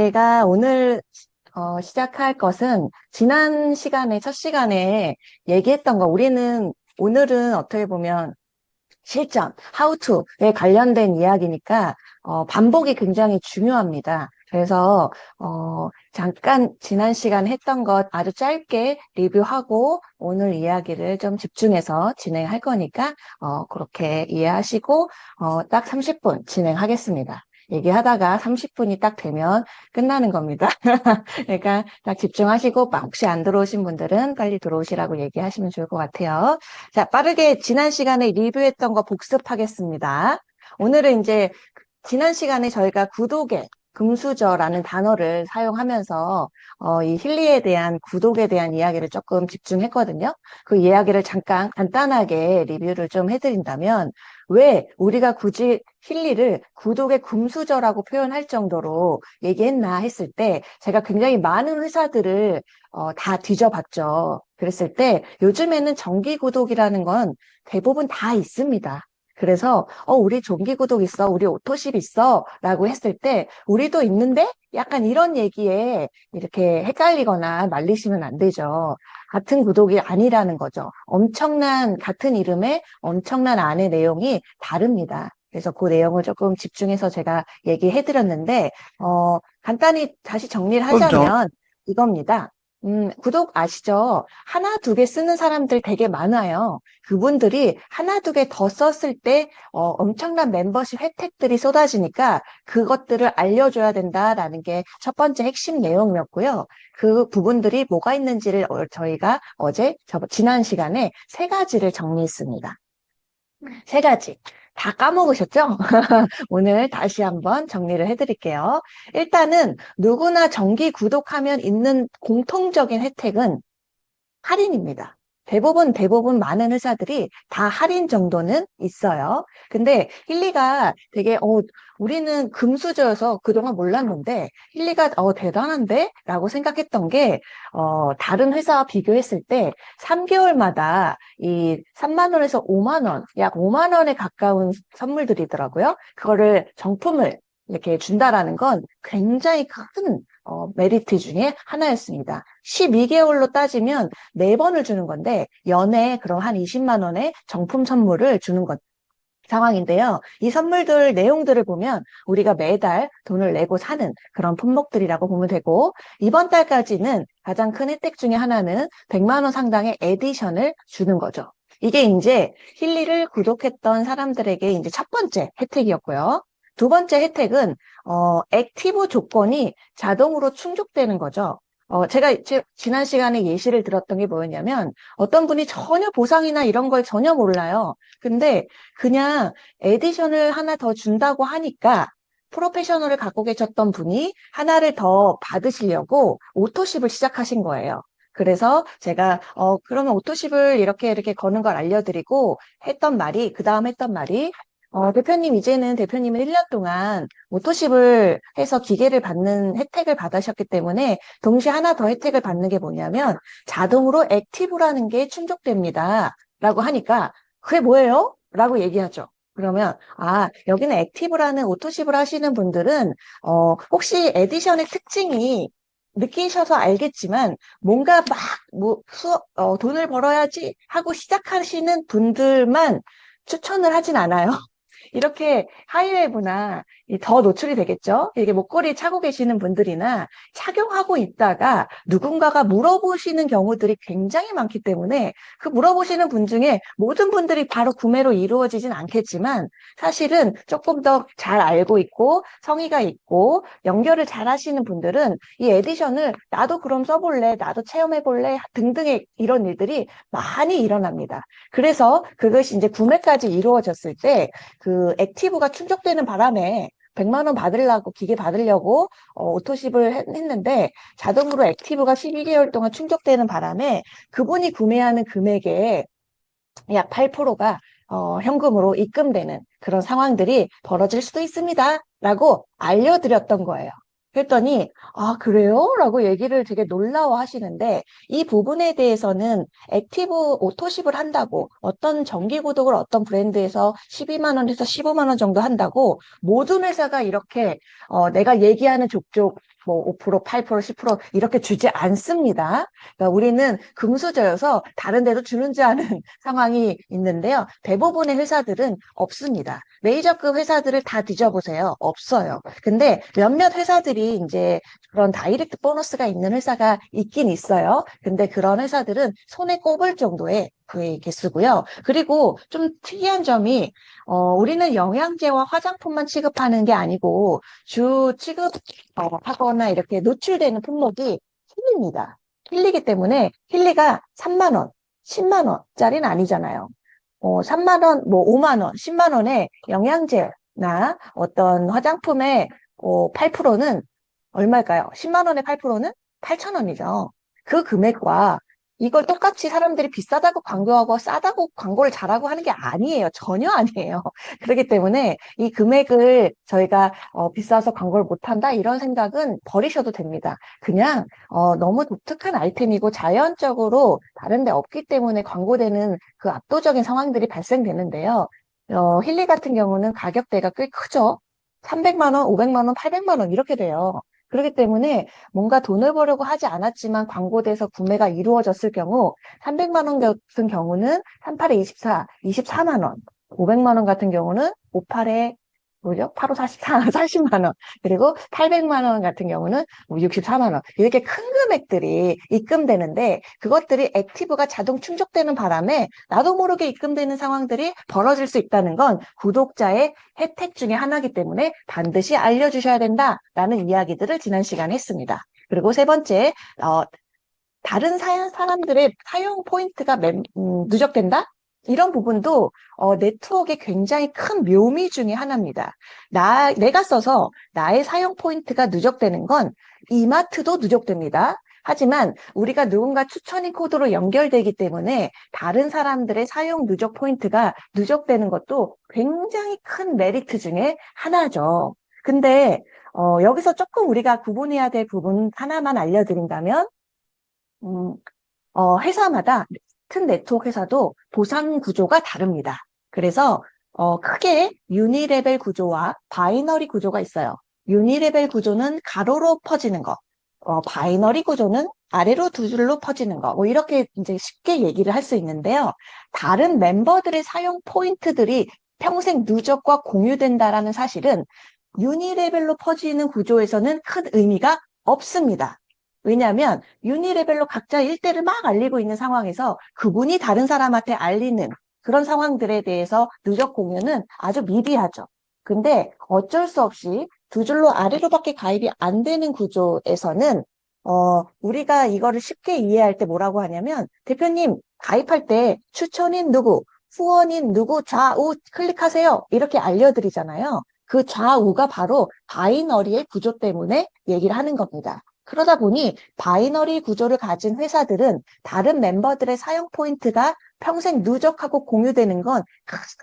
제가 오늘 시작할 것은 지난 시간에, 첫 시간에 얘기했던 거, 오늘은 어떻게 보면 실전, how to에 관련된 이야기니까, 반복이 굉장히 중요합니다. 그래서, 잠깐 지난 시간에 했던 것 아주 짧게 리뷰하고 오늘 이야기를 좀 집중해서 진행할 거니까, 그렇게 이해하시고, 딱 30분 진행하겠습니다. 얘기하다가 30분이 딱 되면 끝나는 겁니다. 그러니까 딱 집중하시고, 혹시 안 들어오신 분들은 빨리 들어오시라고 얘기하시면 좋을 것 같아요. 자, 빠르게 지난 시간에 리뷰했던 거 복습하겠습니다. 오늘은 이제 지난 시간에 저희가 구독의 금수저라는 단어를 사용하면서 이 힐리에 대한 구독에 대한 이야기를 조금 집중했거든요. 그 이야기를 잠깐 간단하게 리뷰를 좀 해드린다면 왜 우리가 굳이 힐리를 구독의 금수저라고 표현할 정도로 얘기했나 했을 때 제가 굉장히 많은 회사들을 다 뒤져봤죠. 그랬을 때 요즘에는 정기 구독이라는 건 대부분 다 있습니다. 그래서 우리 정기 구독 있어, 우리 오토십 있어 라고 했을 때 우리도 있는데 약간 이런 얘기에 이렇게 헷갈리거나 말리시면 안 되죠. 같은 구독이 아니라는 거죠. 같은 이름의 엄청난 안의 내용이 다릅니다. 그래서 그 내용을 조금 집중해서 제가 얘기해 드렸는데 간단히 다시 정리를 그렇죠. 하자면 이겁니다. 구독 아시죠? 하나, 두 개 쓰는 사람들 되게 많아요. 그분들이 하나, 두 개 더 썼을 때 엄청난 멤버십 혜택들이 쏟아지니까 그것들을 알려줘야 된다라는 게 첫 번째 핵심 내용이었고요. 그 부분들이 뭐가 있는지를 저희가 지난 시간에 세 가지를 정리했습니다. 세 가지. 다 까먹으셨죠? 오늘 다시 한번 정리를 해드릴게요. 일단은 누구나 정기 구독하면 있는 공통적인 혜택은 할인입니다. 대부분 많은 회사들이 다 할인 정도는 있어요. 근데 힐리가 되게, 우리는 금수저여서 그동안 몰랐는데, 힐리가, 대단한데? 라고 생각했던 게, 다른 회사와 비교했을 때 3개월마다 이 3만 원에서 5만 원, 약 5만 원에 가까운 선물들이더라고요. 그거를 정품을 이렇게 준다라는 건 굉장히 큰 메리트 중에 하나였습니다. 12개월로 따지면 4번을 주는 건데 연에 그럼 한 20만 원의 정품 선물을 주는 상황인데요. 이 선물들 내용들을 보면 우리가 매달 돈을 내고 사는 그런 품목들이라고 보면 되고 이번 달까지는 가장 큰 혜택 중에 하나는 100만 원 상당의 에디션을 주는 거죠. 이게 이제 힐리를 구독했던 사람들에게 이제 첫 번째 혜택이었고요. 두 번째 혜택은 액티브 조건이 자동으로 충족되는 거죠. 제가 지난 시간에 예시를 들었던 게 뭐였냐면 어떤 분이 전혀 보상이나 이런 걸 전혀 몰라요. 근데 그냥 에디션을 하나 더 준다고 하니까 프로페셔널을 갖고 계셨던 분이 하나를 더 받으시려고 오토십을 시작하신 거예요. 그래서 제가 그러면 오토십을 이렇게 거는 걸 알려드리고 그 다음 했던 말이 대표님, 이제는 대표님은 1년 동안 오토십을 해서 기계를 받는 혜택을 받으셨기 때문에 동시에 하나 더 혜택을 받는 게 뭐냐면 자동으로 액티브라는 게 충족됩니다. 라고 하니까 그게 뭐예요? 라고 얘기하죠. 그러면 여기는 액티브라는 오토십을 하시는 분들은 혹시 에디션의 특징이 느끼셔서 알겠지만 뭔가 막 돈을 벌어야지 하고 시작하시는 분들만 추천을 하진 않아요. 이렇게 하이웨이브나 더 노출이 되겠죠? 이게 목걸이 차고 계시는 분들이나 착용하고 있다가 누군가가 물어보시는 경우들이 굉장히 많기 때문에 그 물어보시는 분 중에 모든 분들이 바로 구매로 이루어지진 않겠지만 사실은 조금 더 잘 알고 있고 성의가 있고 연결을 잘 하시는 분들은 이 에디션을 나도 그럼 써볼래, 나도 체험해볼래 등등의 이런 일들이 많이 일어납니다. 그래서 그것이 이제 구매까지 이루어졌을 때 그 액티브가 충족되는 바람에 100만 원 기계 받으려고 오토십을 했는데 자동으로 액티브가 12개월 동안 충족되는 바람에 그분이 구매하는 금액의 약 8%가 현금으로 입금되는 그런 상황들이 벌어질 수도 있습니다. 라고 알려드렸던 거예요. 그랬더니, 그래요? 라고 얘기를 되게 놀라워 하시는데, 이 부분에 대해서는 액티브 오토십을 한다고, 어떤 정기구독을 어떤 브랜드에서 12만 원에서 15만 원 정도 한다고, 모든 회사가 이렇게, 내가 얘기하는 족족 뭐 5%, 8%, 10% 이렇게 주지 않습니다. 그러니까 우리는 금수저여서 다른 데도 주는 줄 아는 상황이 있는데요. 대부분의 회사들은 없습니다. 메이저급 회사들을 다 뒤져보세요. 없어요. 근데 몇몇 회사들이 이제 그런 다이렉트 보너스가 있는 회사가 있긴 있어요. 근데 그런 회사들은 손에 꼽을 정도의 그 개수고요. 그리고 좀 특이한 점이 우리는 영양제와 화장품만 취급하는 게 아니고 주 취급하거나 이렇게 노출되는 품목이 힐리입니다. 힐리기 때문에 힐리가 3만 원, 10만 원짜리는 아니잖아요. 3만 원, 뭐 5만 원, 10만 원의 영양제나 어떤 화장품의 8%는 얼마일까요? 10만 원의 8%는 8천 원이죠. 그 금액과 이걸 똑같이 사람들이 비싸다고 광고하고 싸다고 광고를 잘하고 하는 게 아니에요. 전혀 아니에요. 그렇기 때문에 이 금액을 저희가 비싸서 광고를 못한다 이런 생각은 버리셔도 됩니다. 그냥 너무 독특한 아이템이고 자연적으로 다른 데 없기 때문에 광고되는 그 압도적인 상황들이 발생되는데요. 힐리 같은 경우는 가격대가 꽤 크죠. 300만 원, 500만 원, 800만 원 이렇게 돼요. 그렇기 때문에 뭔가 돈을 벌려고 하지 않았지만 광고돼서 구매가 이루어졌을 경우 300만 원 같은 경우는 38에 24, 24만 원, 500만 원 같은 경우는 58에 뭐죠? 85, 44, 40만 원. 그리고 800만 원 같은 경우는 64만 원. 이렇게 큰 금액들이 입금되는데 그것들이 액티브가 자동 충족되는 바람에 나도 모르게 입금되는 상황들이 벌어질 수 있다는 건 구독자의 혜택 중에 하나이기 때문에 반드시 알려주셔야 된다라는 이야기들을 지난 시간에 했습니다. 그리고 세 번째, 다른 사람들의 사용 포인트가 누적된다? 이런 부분도 네트워크의 굉장히 큰 묘미 중에 하나입니다. 내가 써서 나의 사용 포인트가 누적되는 건 이마트도 누적됩니다. 하지만 우리가 누군가 추천인 코드로 연결되기 때문에 다른 사람들의 사용 누적 포인트가 누적되는 것도 굉장히 큰 메리트 중에 하나죠. 근데 여기서 조금 우리가 구분해야 될 부분 하나만 알려드린다면 음, 회사마다 큰 네트워크 회사도 보상 구조가 다릅니다. 그래서 크게 유니레벨 구조와 바이너리 구조가 있어요. 유니레벨 구조는 가로로 퍼지는 거, 바이너리 구조는 아래로 두 줄로 퍼지는 거, 뭐 이렇게 이제 쉽게 얘기를 할 수 있는데요. 다른 멤버들의 사용 포인트들이 평생 누적과 공유된다라는 사실은 유니레벨로 퍼지는 구조에서는 큰 의미가 없습니다. 왜냐하면 유니레벨로 각자 일대를 막 알리고 있는 상황에서 그분이 다른 사람한테 알리는 그런 상황들에 대해서 누적 공유는 아주 미비하죠. 근데 어쩔 수 없이 두 줄로 아래로밖에 가입이 안 되는 구조에서는 우리가 이거를 쉽게 이해할 때 뭐라고 하냐면 대표님 가입할 때 추천인 누구, 후원인 누구 좌우 클릭하세요. 이렇게 알려드리잖아요. 그 좌우가 바로 바이너리의 구조 때문에 얘기를 하는 겁니다. 그러다 보니 바이너리 구조를 가진 회사들은 다른 멤버들의 사용 포인트가 평생 누적하고 공유되는 건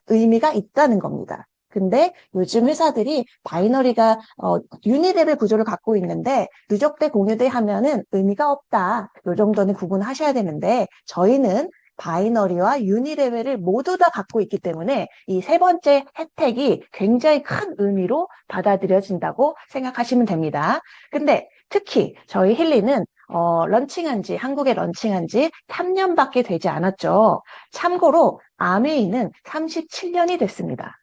의미가 있다는 겁니다. 근데 요즘 회사들이 바이너리가 유니레벨 구조를 갖고 있는데 누적돼 공유돼 하면은 의미가 없다. 요 정도는 구분하셔야 되는데 저희는 바이너리와 유니레벨을 모두 다 갖고 있기 때문에 이 세 번째 혜택이 굉장히 큰 의미로 받아들여진다고 생각하시면 됩니다. 근데 특히 저희 힐리는 한국에 런칭한 지 3년밖에 되지 않았죠. 참고로 아메이는 37년이 됐습니다.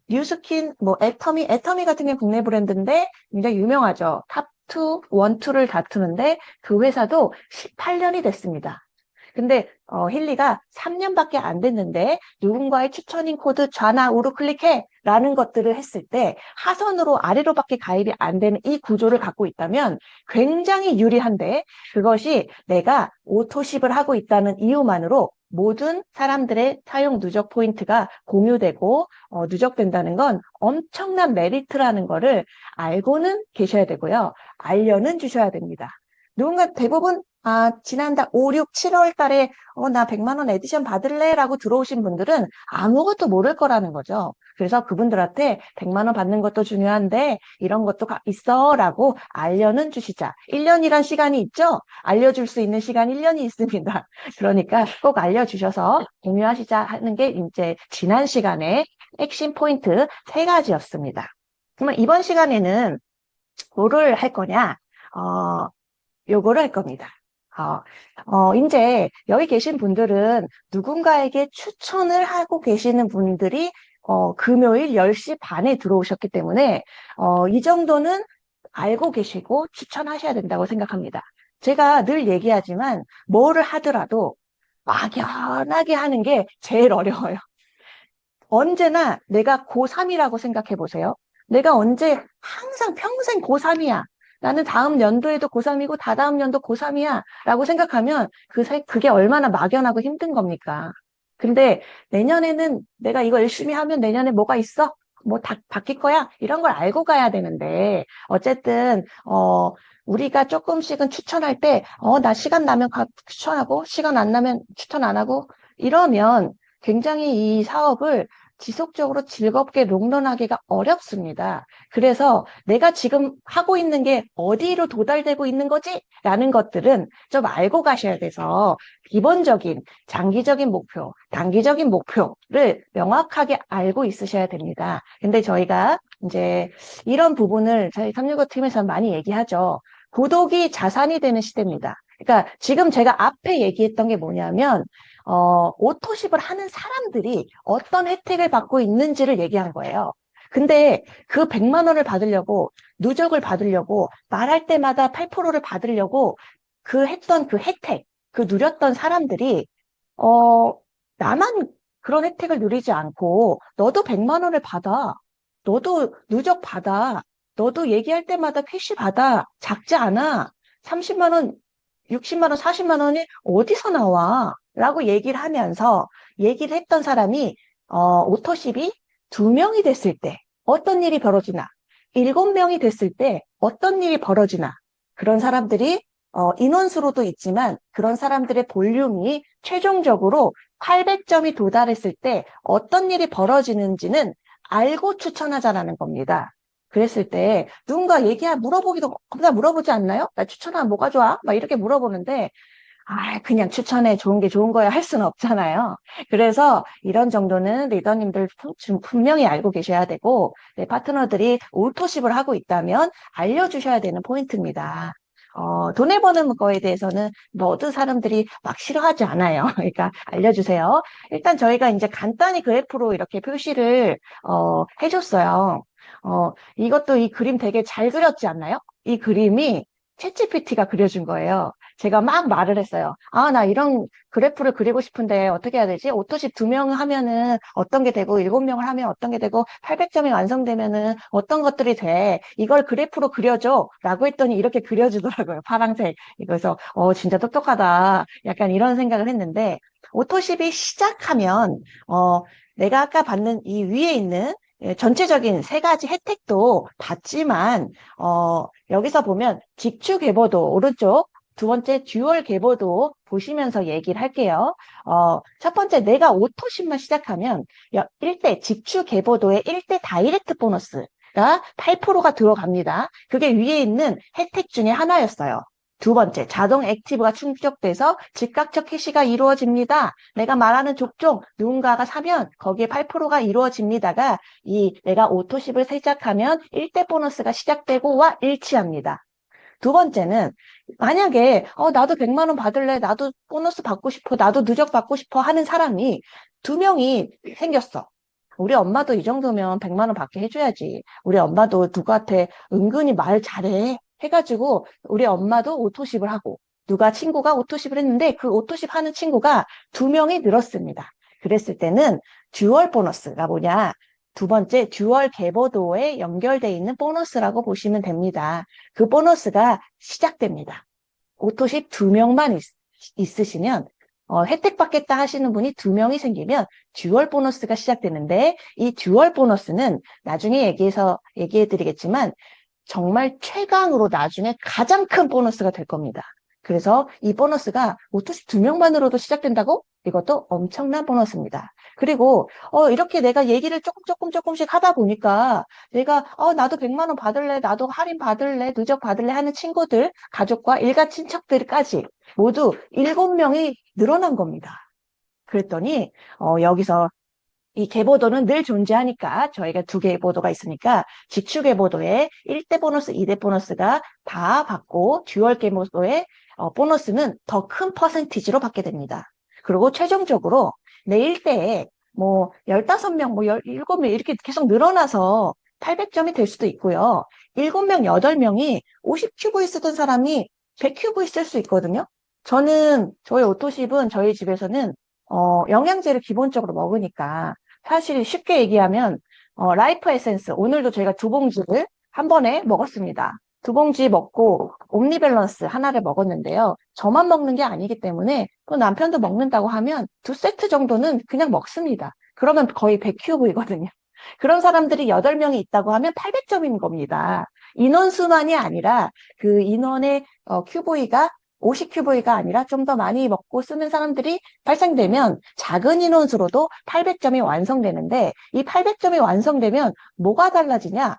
뉴스킨, 애터미 같은 게 국내 브랜드인데 굉장히 유명하죠. 탑2, 원2를 다투는데 그 회사도 18년이 됐습니다. 근데 힐리가 3년밖에 안 됐는데 누군가의 추천인 코드 좌나 우로 클릭해 라는 것들을 했을 때 하선으로 아래로밖에 가입이 안 되는 이 구조를 갖고 있다면 굉장히 유리한데 그것이 내가 오토십을 하고 있다는 이유만으로 모든 사람들의 사용 누적 포인트가 공유되고 누적된다는 건 엄청난 메리트라는 거를 알고는 계셔야 되고요. 알려는 주셔야 됩니다. 누군가 대부분 지난달 5, 6, 7월 달에 나 100만 원 에디션 받을래? 라고 들어오신 분들은 아무것도 모를 거라는 거죠. 그래서 그분들한테 100만 원 받는 것도 중요한데 이런 것도 있어 라고 알려는 주시자. 1년이란 시간이 있죠? 알려줄 수 있는 시간 1년이 있습니다. 그러니까 꼭 알려주셔서 공유하시자 하는 게 이제 지난 시간에 핵심 포인트 3가지였습니다. 그러면 이번 시간에는 뭐를 할 거냐? 요거를 할 겁니다. 이제 여기 계신 분들은 누군가에게 추천을 하고 계시는 분들이 금요일 10시 반에 들어오셨기 때문에 이 정도는 알고 계시고 추천하셔야 된다고 생각합니다. 제가 늘 얘기하지만 뭐를 하더라도 막연하게 하는 게 제일 어려워요. 언제나 내가 고3이라고 생각해 보세요. 내가 언제 항상 평생 고3이야. 나는 다음 연도에도 고3이고 다다음 연도 고3이야. 라고 생각하면 그게 얼마나 막연하고 힘든 겁니까? 근데 내년에는 내가 이거 열심히 하면 내년에 뭐가 있어? 뭐 다 바뀔 거야? 이런 걸 알고 가야 되는데 어쨌든 우리가 조금씩은 추천할 때 나 시간 나면 추천하고 시간 안 나면 추천 안 하고 이러면 굉장히 이 사업을 지속적으로 즐겁게 롱런하기가 어렵습니다. 그래서 내가 지금 하고 있는 게 어디로 도달되고 있는 거지? 라는 것들은 좀 알고 가셔야 돼서 기본적인 장기적인 목표, 단기적인 목표를 명확하게 알고 있으셔야 됩니다. 근데 저희가 이제 이런 부분을 저희 365 팀에서 많이 얘기하죠. 구독이 자산이 되는 시대입니다. 그러니까 지금 제가 앞에 얘기했던 게 뭐냐면 오토십을 하는 사람들이 어떤 혜택을 받고 있는지를 얘기한 거예요. 근데 그 100만 원을 받으려고, 누적을 받으려고, 말할 때마다 8%를 받으려고 했던 그 혜택, 그 누렸던 사람들이, 어, 나만 그런 혜택을 누리지 않고, 너도 100만 원을 받아. 너도 누적 받아. 너도 얘기할 때마다 캐시 받아. 작지 않아. 30만 원, 60만 원, 40만 원이 어디서 나와? 라고 얘기를 하면서 얘기를 했던 사람이 오토십이 2명이 됐을 때 어떤 일이 벌어지나 7명이 됐을 때 어떤 일이 벌어지나 그런 사람들이 인원수로도 있지만 그런 사람들의 볼륨이 최종적으로 800점이 도달했을 때 어떤 일이 벌어지는지는 알고 추천하자라는 겁니다. 그랬을 때 누군가 물어보기도 겁나 물어보지 않나요? 나 추천하면 뭐가 좋아? 막 이렇게 물어보는데 그냥 추천해 좋은 게 좋은 거야 할 수는 없잖아요. 그래서 이런 정도는 리더님들 분명히 알고 계셔야 되고 내 파트너들이 올토십을 하고 있다면 알려주셔야 되는 포인트입니다. 돈을 버는 거에 대해서는 모든 사람들이 막 싫어하지 않아요. 그러니까 알려주세요. 일단 저희가 이제 간단히 그래프로 이렇게 표시를 해줬어요. 이것도 이 그림 되게 잘 그렸지 않나요? 이 그림이 챗GPT가 그려준 거예요. 제가 막 말을 했어요. 나 이런 그래프를 그리고 싶은데 어떻게 해야 되지? 오토십 2명 하면은 어떤 게 되고 7명을 하면 어떤 게 되고 800점이 완성되면은 어떤 것들이 돼? 이걸 그래프로 그려줘. 라고 했더니 이렇게 그려주더라고요. 파란색. 그래서 진짜 똑똑하다. 약간 이런 생각을 했는데 오토십이 시작하면 내가 아까 받는 이 위에 있는 전체적인 3가지 혜택도 받지만 여기서 보면 직추 계보도 오른쪽 두 번째 듀얼 계보도 보시면서 얘기를 할게요. 첫 번째 내가 오토십만 시작하면 1대 직추 계보도의 1대 다이렉트 보너스가 8%가 들어갑니다. 그게 위에 있는 혜택 중에 하나였어요. 두 번째, 자동 액티브가 충족돼서 즉각적 캐시가 이루어집니다. 내가 말하는 족종, 누군가가 사면 거기에 8%가 이루어집니다가 내가 오토십을 시작하면 1대 보너스가 시작되고와 일치합니다. 두 번째는 만약에 나도 100만 원 받을래, 나도 보너스 받고 싶어, 나도 누적 받고 싶어 하는 사람이 2명이 생겼어. 우리 엄마도 이 정도면 100만 원 받게 해줘야지. 우리 엄마도 누구한테 은근히 말 잘해. 해가지고 우리 엄마도 오토십을 하고 누가 친구가 오토십을 했는데 그 오토십 하는 친구가 2명이 늘었습니다. 그랬을 때는 듀얼 보너스가 뭐냐? 두 번째 듀얼 계보도에 연결되어 있는 보너스라고 보시면 됩니다. 그 보너스가 시작됩니다. 오토십 2명만 있으시면 혜택 받겠다 하시는 분이 2명이 생기면 듀얼 보너스가 시작되는데 이 듀얼 보너스는 나중에 얘기해 드리겠지만 정말 최강으로 나중에 가장 큰 보너스가 될 겁니다. 그래서 이 보너스가 오토십 2명만으로도 시작된다고? 이것도 엄청난 보너스입니다. 그리고 이렇게 내가 얘기를 조금씩 하다 보니까 내가 나도 100만 원 받을래, 나도 할인 받을래, 누적 받을래 하는 친구들, 가족과 일가 친척들까지 모두 7명이 늘어난 겁니다. 그랬더니 여기서 이 계보도는 늘 존재하니까 저희가 두 개의 보도가 있으니까 지축 계보도에 1대 보너스, 2대 보너스가 다 받고 듀얼 계보도의 보너스는 더 큰 퍼센티지로 받게 됩니다. 그리고 최종적으로 내 1대에 뭐 15명, 뭐 17명 이렇게 계속 늘어나서 800점이 될 수도 있고요. 7명, 8명이 50큐브에 쓰던 사람이 100큐브에 쓸 수 있거든요. 저희 오토십은 저희 집에서는 영양제를 기본적으로 먹으니까 사실 쉽게 얘기하면 라이프 에센스 오늘도 저희가 두 봉지를 한 번에 먹었습니다. 두 봉지 먹고 옴니밸런스 하나를 먹었는데요. 저만 먹는 게 아니기 때문에 또 남편도 먹는다고 하면 두 세트 정도는 그냥 먹습니다. 그러면 거의 100큐브이거든요. 그런 사람들이 8명이 있다고 하면 800점인 겁니다. 인원수만이 아니라 그 인원의 큐브이가 50큐브이가 아니라 좀 더 많이 먹고 쓰는 사람들이 발생되면 작은 인원수로도 800점이 완성되는데 이 800점이 완성되면 뭐가 달라지냐?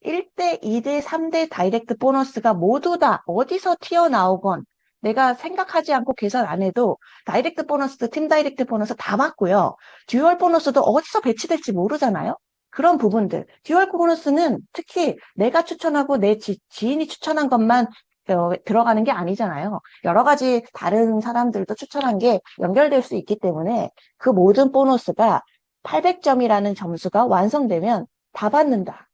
1대, 2대, 3대 다이렉트 보너스가 모두 다 어디서 튀어나오건 내가 생각하지 않고 계산 안 해도 다이렉트 보너스, 팀 다이렉트 보너스 다 받고요. 듀얼 보너스도 어디서 배치될지 모르잖아요. 그런 부분들. 듀얼 보너스는 특히 내가 추천하고 내 지인이 추천한 것만 들어가는 게 아니잖아요. 여러 가지 다른 사람들도 추천한 게 연결될 수 있기 때문에 그 모든 보너스가 800점이라는 점수가 완성되면 다 받는다.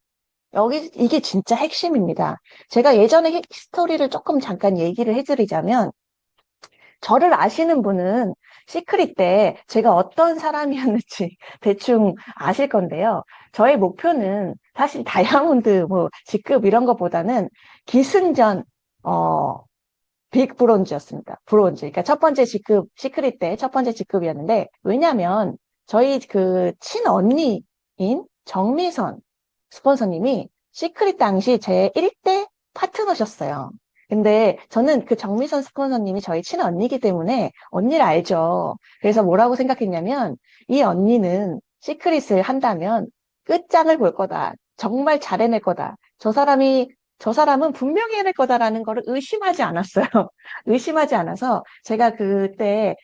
이게 진짜 핵심입니다. 제가 예전에 스토리를 조금 잠깐 얘기를 해드리자면, 저를 아시는 분은 시크릿 때 제가 어떤 사람이었는지 대충 아실 건데요. 저의 목표는 사실 다이아몬드 뭐 직급 이런 것보다는 기승전, 어, 빅 브론즈였습니다. 브론즈. 그러니까 첫 번째 직급, 시크릿 때 첫 번째 직급이었는데, 왜냐면 저희 그 친언니인 정미선 스폰서님이 시크릿 당시 제 1대 파트너셨어요. 근데 저는 그 정미선 스폰서님이 저희 친언니이기 때문에 언니를 알죠. 그래서 뭐라고 생각했냐면 이 언니는 시크릿을 한다면 끝장을 볼 거다. 정말 잘 해낼 거다. 저 사람은 분명히 해낼 거다라는 거를 의심하지 않았어요. 의심하지 않아서 제가 그때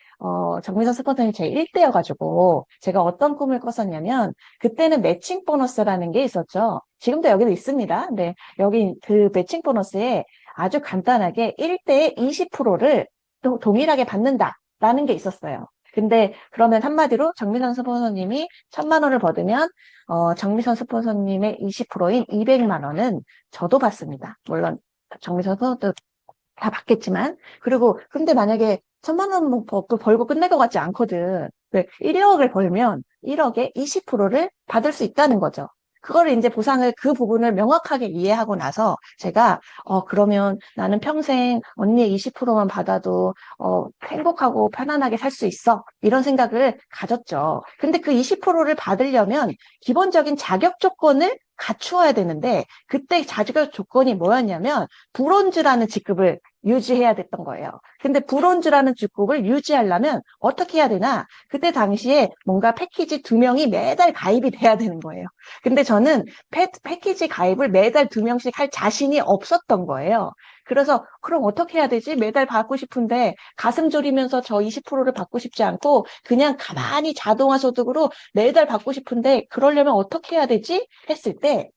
정미선 스폰서님 제 1대여가지고 제가 어떤 꿈을 꿨었냐면 그때는 매칭 보너스라는 게 있었죠. 지금도 여기도 있습니다. 근데 여기 그 매칭 보너스에 아주 간단하게 1대에 20%를 동일하게 받는다라는 게 있었어요. 근데 그러면 한마디로 정미선 스폰서님이 1,000만 원을 받으면 정미선 스폰서님의 20%인 200만 원은 저도 받습니다. 물론 정미선 스폰서도 다 받겠지만 그리고 근데 만약에 1,000만 원 뭐 벌고 끝날 것 같지 않거든. 왜 1억을 벌면 1억에 20%를 받을 수 있다는 거죠. 그거를 이제 그 부분을 명확하게 이해하고 나서 제가 그러면 나는 평생 언니의 20%만 받아도 행복하고 편안하게 살 수 있어. 이런 생각을 가졌죠. 근데 그 20%를 받으려면 기본적인 자격 조건을 갖추어야 되는데 그때 자격 조건이 뭐였냐면 브론즈라는 직급을 유지해야 됐던 거예요. 근데 브론즈라는 직급을 유지하려면 어떻게 해야 되나? 그때 당시에 뭔가 패키지 2명이 매달 가입이 돼야 되는 거예요. 근데 저는 패키지 가입을 매달 2명씩 할 자신이 없었던 거예요. 그래서 그럼 어떻게 해야 되지? 매달 받고 싶은데 가슴 졸이면서 저 20%를 받고 싶지 않고 그냥 가만히 자동화 소득으로 매달 받고 싶은데 그러려면 어떻게 해야 되지? 했을 때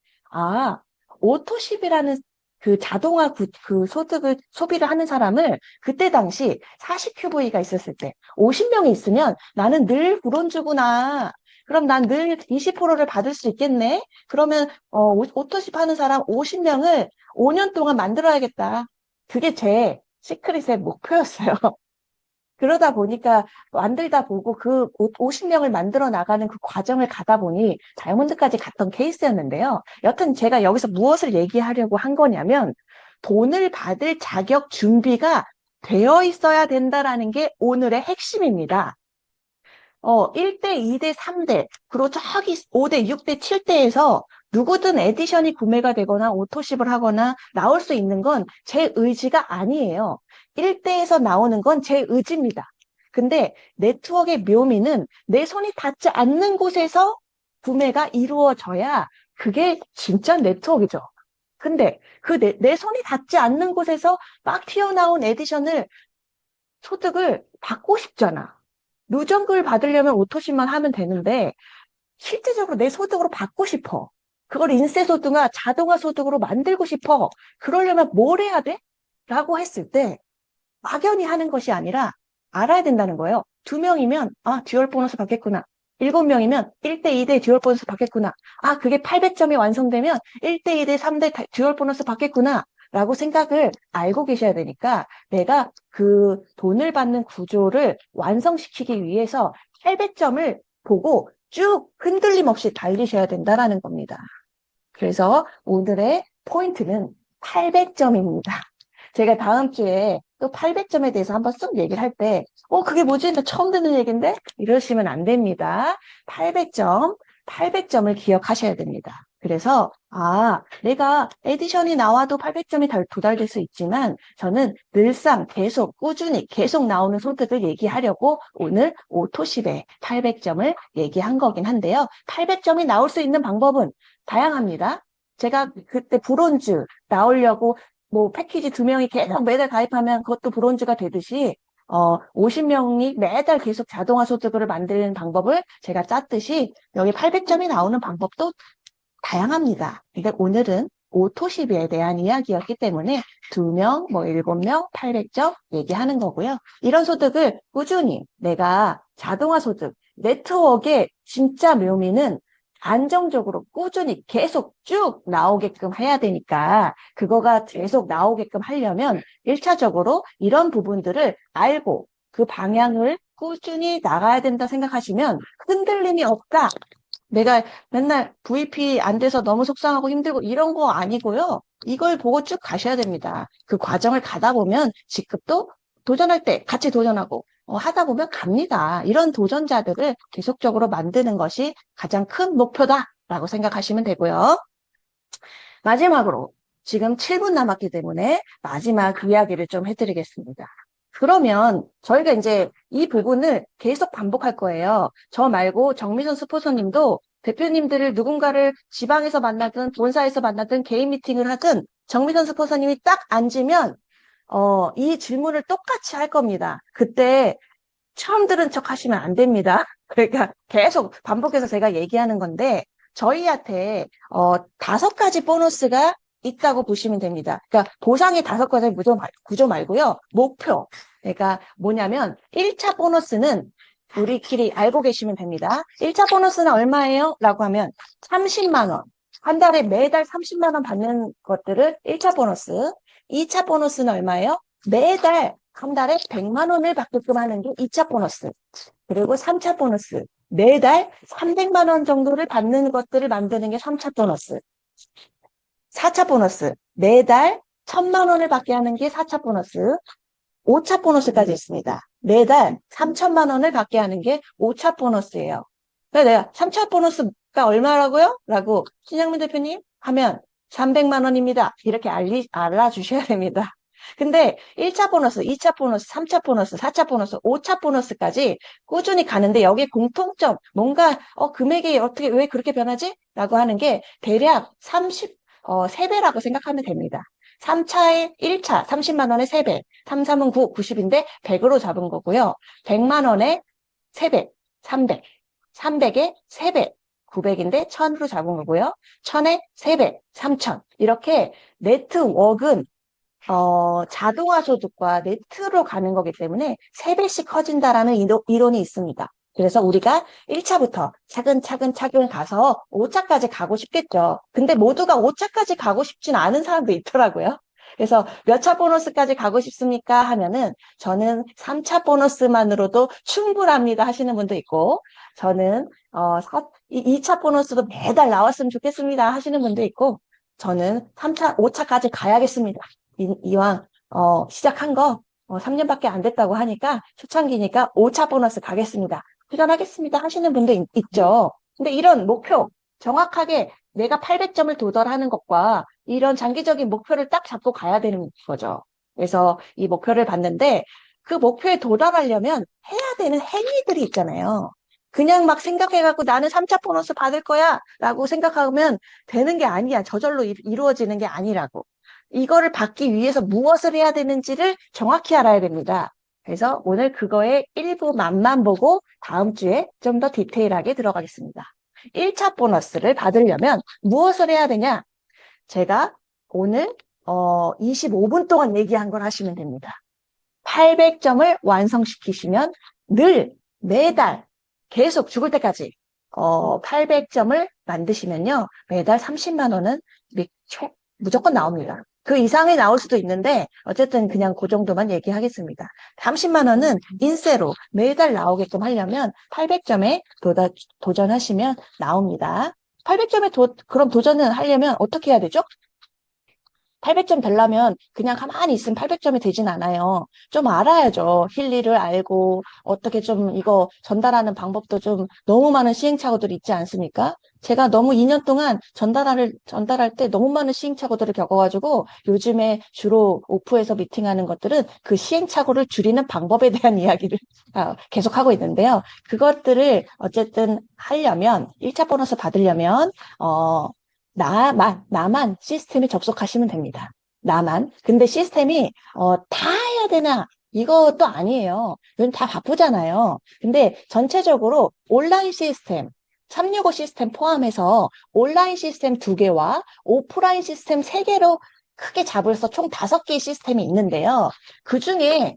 오토십이라는 그 자동화 그 소득을 소비를 하는 사람을 그때 당시 40큐브이가 있었을 때 50명이 있으면 나는 늘 브론즈구나. 그럼 난 늘 20%를 받을 수 있겠네? 그러면 오토십 하는 사람 50명을 5년 동안 만들어야겠다. 그게 제 시크릿의 목표였어요. 그러다 보니까 만들다 보고 그 50명을 만들어 나가는 그 과정을 가다 보니 다이아몬드까지 갔던 케이스였는데요. 여튼 제가 여기서 무엇을 얘기하려고 한 거냐면 돈을 받을 자격 준비가 되어 있어야 된다라는 게 오늘의 핵심입니다. 1대, 2대, 3대, 그리고 저기 5대, 6대, 7대에서 누구든 에디션이 구매가 되거나 오토십을 하거나 나올 수 있는 건 제 의지가 아니에요. 1대에서 나오는 건 제 의지입니다. 근데 네트워크의 묘미는 내 손이 닿지 않는 곳에서 구매가 이루어져야 그게 진짜 네트워크죠. 근데 내 손이 닿지 않는 곳에서 막 튀어나온 에디션을 소득을 받고 싶잖아. 누적을 받으려면 오토십만 하면 되는데 실제적으로 내 소득으로 받고 싶어. 그걸 인세소득이나 자동화 소득으로 만들고 싶어. 그러려면 뭘 해야 돼? 라고 했을 때 막연히 하는 것이 아니라 알아야 된다는 거예요. 2명이면 듀얼 보너스 받겠구나. 7명이면 1대 2대 듀얼 보너스 받겠구나. 그게 800점이 완성되면 1대 2대 3대 듀얼 보너스 받겠구나. 라고 생각을 알고 계셔야 되니까 내가 그 돈을 받는 구조를 완성시키기 위해서 800점을 보고 쭉 흔들림 없이 달리셔야 된다라는 겁니다. 그래서 오늘의 포인트는 800점입니다. 제가 다음 주에 또 800점에 대해서 한번 쭉 얘기를 할 때, 그게 뭐지? 나 처음 듣는 얘기인데? 이러시면 안 됩니다. 800점, 800점을 기억하셔야 됩니다. 그래서, 내가 에디션이 나와도 800점이 도달될 수 있지만, 저는 늘상 계속, 꾸준히 계속 나오는 소득을 얘기하려고 오늘 오토십에 800점을 얘기한 거긴 한데요. 800점이 나올 수 있는 방법은 다양합니다. 제가 그때 브론즈 나오려고 패키지 2명이 계속 매달 가입하면 그것도 브론즈가 되듯이 50명이 매달 계속 자동화 소득을 만드는 방법을 제가 짰듯이 여기 800점이 나오는 방법도 다양합니다. 근데 오늘은 오토시비에 대한 이야기였기 때문에 2명, 7명, 800점 얘기하는 거고요. 이런 소득을 꾸준히 내가 자동화 소득, 네트워크의 진짜 묘미는 안정적으로 꾸준히 계속 쭉 나오게끔 해야 되니까 그거가 계속 나오게끔 하려면 1차적으로 이런 부분들을 알고 그 방향을 꾸준히 나가야 된다 생각하시면 흔들림이 없다. 내가 맨날 VP 안 돼서 너무 속상하고 힘들고 이런 거 아니고요. 이걸 보고 쭉 가셔야 됩니다. 그 과정을 가다 보면 직급도 도전할 때 같이 도전하고 하다 보면 갑니다. 이런 도전자들을 계속적으로 만드는 것이 가장 큰 목표다라고 생각하시면 되고요. 마지막으로 지금 7분 남았기 때문에 마지막 이야기를 좀 해드리겠습니다. 그러면 저희가 이제 이 부분을 계속 반복할 거예요. 저 말고 정미선 스포서님도 대표님들을 누군가를 지방에서 만나든 본사에서 만나든 개인 미팅을 하든 정미선 스포서님이 딱 앉으면 이 질문을 똑같이 할 겁니다. 그때 처음 들은 척 하시면 안 됩니다. 그러니까 계속 반복해서 제가 얘기하는 건데 저희한테 5가지 보너스가 있다고 보시면 됩니다. 그러니까 보상의 5가지 구조 말고요. 목표. 그러니까 뭐냐면 1차 보너스는 우리끼리 알고 계시면 됩니다. 1차 보너스는 얼마예요? 라고 하면 30만 원. 한 달에 매달 30만 원 받는 것들을 1차 보너스. 2차 보너스는 얼마예요? 매달 한 달에 100만 원을 받게끔 하는 게 2차 보너스. 그리고 3차 보너스. 매달 300만 원 정도를 받는 것들을 만드는 게 3차 보너스. 4차 보너스. 매달 1000만 원을 받게 하는 게 4차 보너스. 5차 보너스까지 있습니다. 매달 3천만 원을 받게 하는 게 5차 보너스예요. 그래서 내가 3차 보너스가 얼마라고요? 라고 신영민 대표님 하면 300만 원입니다. 이렇게 알아주셔야 됩니다. 근데 1차 보너스, 2차 보너스, 3차 보너스, 4차 보너스, 5차 보너스까지 꾸준히 가는데 여기에 공통점, 뭔가 금액이 어떻게 왜 그렇게 변하지? 라고 하는 게 대략 3배라고 생각하면 됩니다. 3차에 1차 30만 원에 3배, 3, 3은 9, 90인데 100으로 잡은 거고요. 100만 원에 3배, 300, 300에 3배, 900인데 1000으로 잡은 거고요. 1000에 3배, 3000. 이렇게 네트워크는 자동화 소득과 네트로 가는 거기 때문에 3배씩 커진다라는 이론이 있습니다. 그래서 우리가 1차부터 차근차근 가서 5차까지 가고 싶겠죠. 근데 모두가 5차까지 가고 싶진 않은 사람도 있더라고요. 그래서 몇 차 보너스까지 가고 싶습니까? 하면은 저는 3차 보너스만으로도 충분합니다 하시는 분도 있고 저는 2차 보너스도 매달 나왔으면 좋겠습니다 하시는 분도 있고 저는 3차, 5차까지 가야겠습니다. 이왕 시작한 거 3년밖에 안 됐다고 하니까 초창기니까 5차 보너스 가겠습니다. 도전하겠습니다 하시는 분도 있죠. 근데 이런 목표 정확하게 내가 800점을 도달하는 것과 이런 장기적인 목표를 딱 잡고 가야 되는 거죠. 그래서 이 목표를 봤는데 그 목표에 도달하려면 해야 되는 행위들이 있잖아요. 그냥 막 생각해갖고 나는 3차 보너스 받을 거야 라고 생각하면 되는 게 아니야. 저절로 이루어지는 게 아니라고. 이거를 받기 위해서 무엇을 해야 되는지를 정확히 알아야 됩니다. 그래서 오늘 그거의 일부 맛만 보고 다음 주에 좀 더 디테일하게 들어가겠습니다. 1차 보너스를 받으려면 무엇을 해야 되냐? 제가 오늘 25분 동안 얘기한 걸 하시면 됩니다. 800점을 완성시키시면 매달 계속 죽을 때까지 800점을 만드시면요. 매달 30만 원은 무조건 나옵니다. 그 이상이 나올 수도 있는데 어쨌든 그냥 그 정도만 얘기하겠습니다. 30만 원은 인세로 매달 나오게끔 하려면 800점에 도전하시면 나옵니다. 800점에 그럼 도전을 하려면 어떻게 해야 되죠? 800점 되려면 그냥 가만히 있으면 800점이 되진 않아요. 좀 알아야죠. 힐리를 알고 어떻게 좀 이거 전달하는 방법도 좀 너무 많은 시행착오들이 있지 않습니까? 제가 너무 2년 동안 전달할 때 너무 많은 시행착오들을 겪어가지고 요즘에 주로 오프에서 미팅하는 것들은 그 시행착오를 줄이는 방법에 대한 이야기를 계속하고 있는데요. 그것들을 어쨌든 하려면 1차 보너스 받으려면 나만 시스템에 접속하시면 됩니다. 나만. 근데 시스템이, 다 해야 되나? 이것도 아니에요. 요즘 다 바쁘잖아요. 근데 전체적으로 온라인 시스템, 365 시스템 포함해서 온라인 시스템 2개와 오프라인 시스템 3개로 크게 잡을서 총 5개의 시스템이 있는데요. 그 중에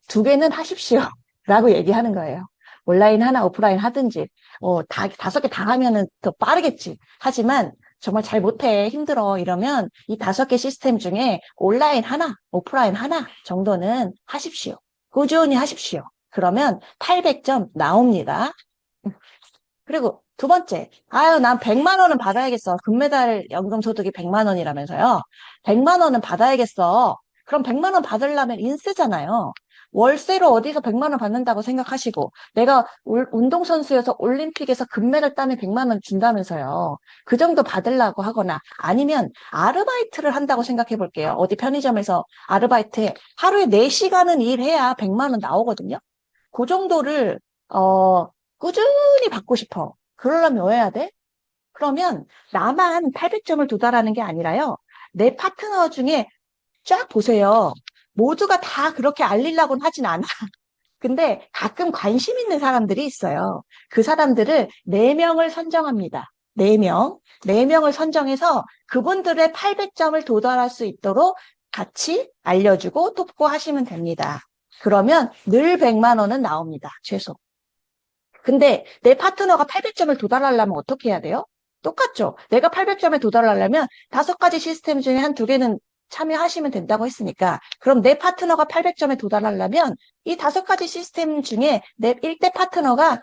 2개는 하십시오. 라고 얘기하는 거예요. 온라인 하나, 오프라인 하든지, 5개 다 하면은 더 빠르겠지. 하지만 정말 잘 못해, 힘들어, 이러면 이 5개 시스템 중에 온라인 하나, 오프라인 하나 정도는 하십시오. 꾸준히 하십시오. 그러면 800점 나옵니다. 그리고 두 번째, 난 100만 원은 받아야겠어. 금메달 연금소득이 100만 원이라면서요. 100만 원은 받아야겠어. 그럼 100만 원 받으려면 인세잖아요. 월세로 어디서 100만 원 받는다고 생각하시고, 내가 운동선수여서 올림픽에서 금메달 따면 100만 원 준다면서요. 그 정도 받으려고 하거나, 아니면 아르바이트를 한다고 생각해 볼게요. 어디 편의점에서 아르바이트 하루에 4시간은 일해야 100만 원 나오거든요. 그 정도를, 꾸준히 받고 싶어. 그러려면 뭐 해야 돼? 그러면 나만 800점을 도달하는 게 아니라요. 내 파트너 중에 쫙 보세요. 모두가 다 그렇게 알리려고는 하진 않아. 근데 가끔 관심 있는 사람들이 있어요. 그 사람들을 4명을 선정합니다. 4명. 4명을 선정해서 그분들의 800점을 도달할 수 있도록 같이 알려주고 돕고 하시면 됩니다. 그러면 늘 100만 원은 나옵니다. 최소. 근데 내 파트너가 800점을 도달하려면 어떻게 해야 돼요? 똑같죠. 내가 800점에 도달하려면 5가지 시스템 중에 한 2개는 참여하시면 된다고 했으니까 그럼 내 파트너가 800점에 도달하려면 이 5가지 시스템 중에 내 1대 파트너가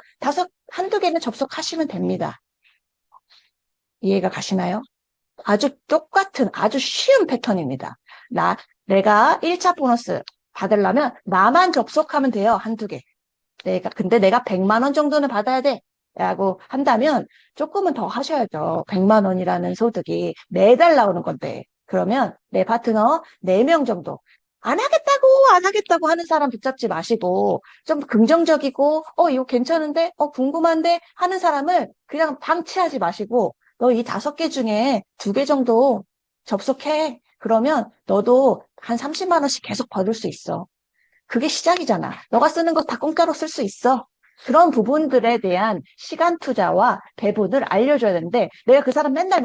한두 개는 접속하시면 됩니다. 이해가 가시나요? 아주 똑같은 아주 쉬운 패턴입니다. 내가 1차 보너스 받으려면 나만 접속하면 돼요. 한두 개. 근데 내가 100만 원 정도는 받아야 돼. 라고 한다면 조금은 더 하셔야죠. 100만 원이라는 소득이 매달 나오는 건데. 그러면 내 파트너 4명 정도. 안 하겠다고 하는 사람 붙잡지 마시고, 좀 긍정적이고, 이거 괜찮은데? 궁금한데? 하는 사람을 그냥 방치하지 마시고, 너 이 5개 중에 2개 정도 접속해. 그러면 너도 한 30만 원씩 계속 받을 수 있어. 그게 시작이잖아. 너가 쓰는 거 다 공짜로 쓸 수 있어. 그런 부분들에 대한 시간 투자와 배분을 알려줘야 되는데 내가 그 사람 맨날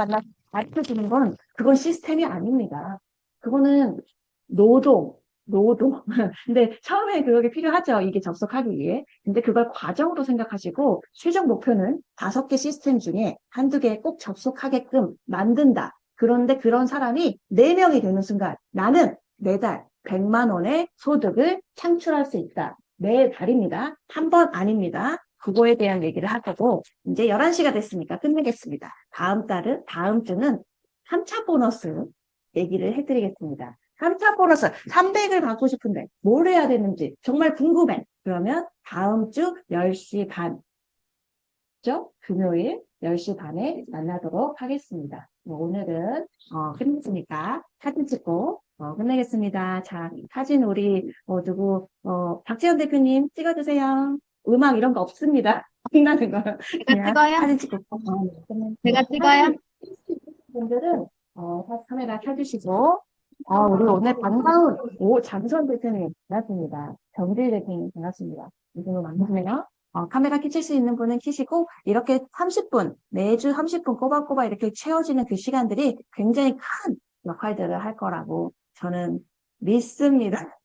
가르쳐주는 건 그건 시스템이 아닙니다. 그거는 노동. 근데 처음에 그게 필요하죠. 이게 접속하기 위해. 근데 그걸 과정으로 생각하시고 최종 목표는 5개 시스템 중에 한두 개 꼭 접속하게끔 만든다. 그런데 그런 사람이 4명이 되는 순간 나는 매달 100만 원의 소득을 창출할 수 있다. 매달입니다. 한 번 아닙니다. 그거에 대한 얘기를 하고 이제 11시가 됐으니까 끝내겠습니다. 다음 주는 3차 보너스 얘기를 해드리겠습니다. 3차 보너스 300을 받고 싶은데 뭘 해야 되는지 정말 궁금해. 그러면 다음 주 10시 반, 금요일 10시 반에 만나도록 하겠습니다. 오늘은 끝냈으니까 사진 찍고 끝내겠습니다. 자, 사진 우리 박지현 대표님 찍어주세요. 음악 이런 거 없습니다. 빛나는 거. 제가 찍어요? 사진 찍고 제가 찍어요? 분들은 카메라 켜주시고 우리 오늘 반가운 장선 대표님 반갑습니다. 정길 대표님 반갑습니다. 이분을 만나네요. 카메라 켜실 수 있는 분은 켜시고, 이렇게 30분, 매주 30분 꼬박꼬박 이렇게 채워지는 그 시간들이 굉장히 큰 역할들을 할 거라고 저는 믿습니다.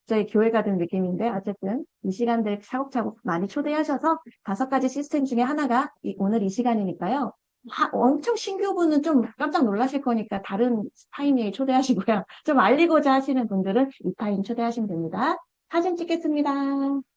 저희 교회 가는 느낌인데, 어쨌든 이 시간들 차곡차곡 많이 초대하셔서 5가지 시스템 중에 하나가 오늘 이 시간이니까요. 엄청 신규분은 좀 깜짝 놀라실 거니까 다른 타이밍에 초대하시고요. 좀 알리고자 하시는 분들은 이 타임 초대하시면 됩니다. 사진 찍겠습니다.